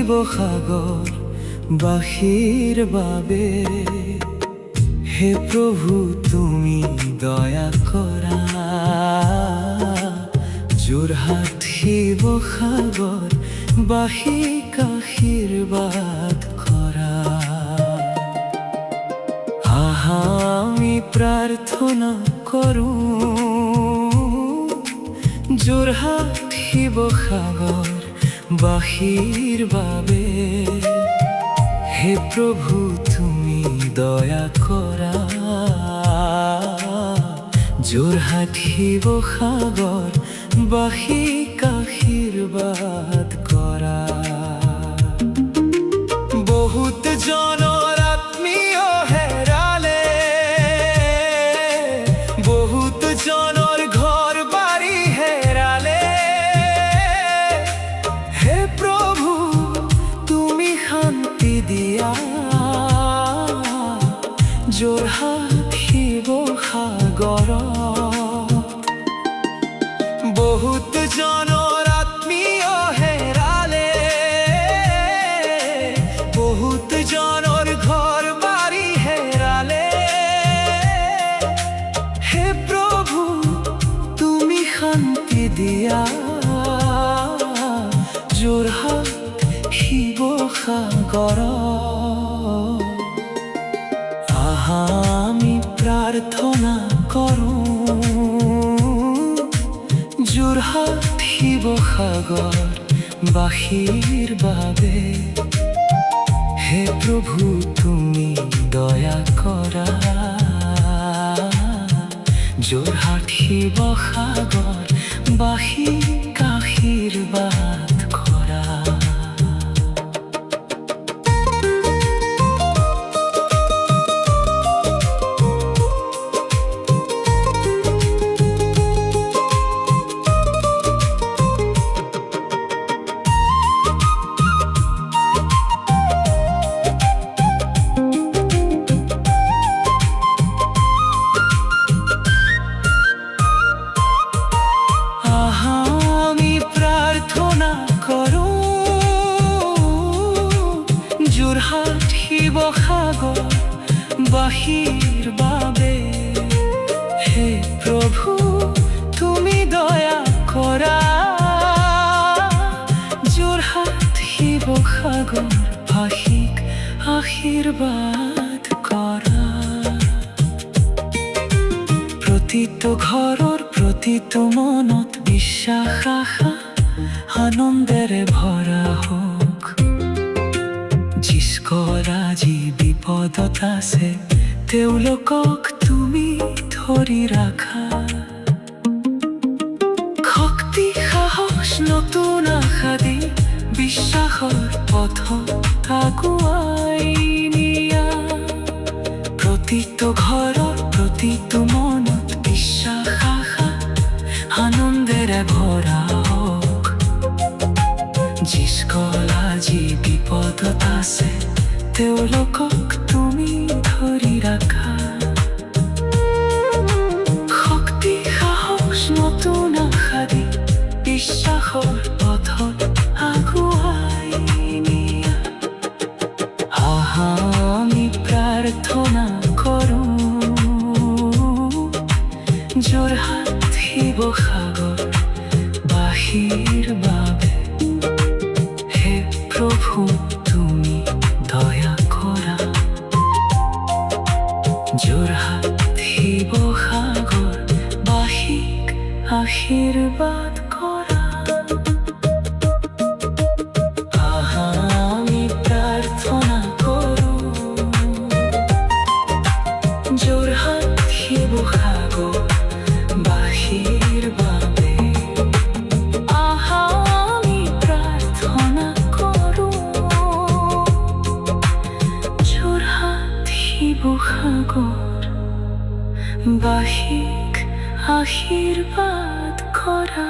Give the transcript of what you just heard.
শিৱসাগৰ বাসীৰ বাবে। হে প্ৰভু তুমি দয়া কৰা, যোৰহাট শিৱসাগৰ বাসীক আশীৰ্বাদ কৰা। আমি প্ৰাৰ্থনা কৰোঁ যোৰহাট শিৱসাগৰ বাসীৰ বাবে। হে প্ৰভু তুমি দয়া কৰা, যোৰহাট শিৱসাগৰ বাসীক আশীৰ্বাদ কৰা। বহুত জনৰ আত্মীয় হেৰালে, বহুত জনৰ ঘৰ বাৰী হেৰালে। হে প্ৰভু তুমি শান্তি দিয়া, যোৰহাট শিৱসাগৰত। বহুত জনৰ আত্মীয় হেৰালে, বহুত জনৰ ঘৰ বাৰী হেৰালে। হে প্ৰভু তুমি শান্তি দিয়া, যোৰহাট শিৱসাগৰত। আমি প্ৰাৰ্থনা কৰোঁ যোৰহাট শিৱসাগৰ বাসীৰ বাবে। হে প্ৰভু তুমি দয়া কৰা, যোৰহাট শিৱসাগৰ বাসীক আশীৰ্বাদ কৰা। যোৰহাট শিৱসাগৰ বাসীৰ বাবে। হে প্ৰভু তুমি দয়া কৰা, যোৰহাট শিৱসাগৰ বাসীক আশীৰ্বাদ কৰা। প্ৰতিটো ঘৰৰ প্ৰতিটো মনত বিশ্বাস আশা আনন্দেৰে ভৰা হওক। যিসকল আজি বিপদত আছে তেওঁলোকক তুমি ধৰি ৰাখা। শক্তি সাহস নতুন আশা দি বিশ্বাসৰ পথত আগুৱাই নিয়া। প্ৰতিটো ঘৰৰ প্ৰতিটো মনত বিশ্বাস আশা আনন্দেৰে ভৰা হওক। যিসকল আজি বিপদত আছে তেওঁলোকক তুমি ধৰি ৰাখা। শক্তি সাহস নতুন আশা দি বিশ্বাসৰ পথত আগুৱাই নিয়া। আমি প্ৰাৰ্থনা কৰোঁ যোৰহাট শিৱসাগৰ বাসীৰ বাবে। হে প্ৰভু তুমি দয়া কৰা, যোৰহাট শিৱসাগৰ বাসীক আশীৰ্বাদ কৰা। আমি প্ৰাৰ্থনা কৰোঁ যোৰহাট শিৱসাগৰ বাসীৰ বাবে। আমি প্ৰাৰ্থনা কৰোঁ যোৰহাট শিৱসাগৰ বাসীক আশীৰ্বাদ কৰা।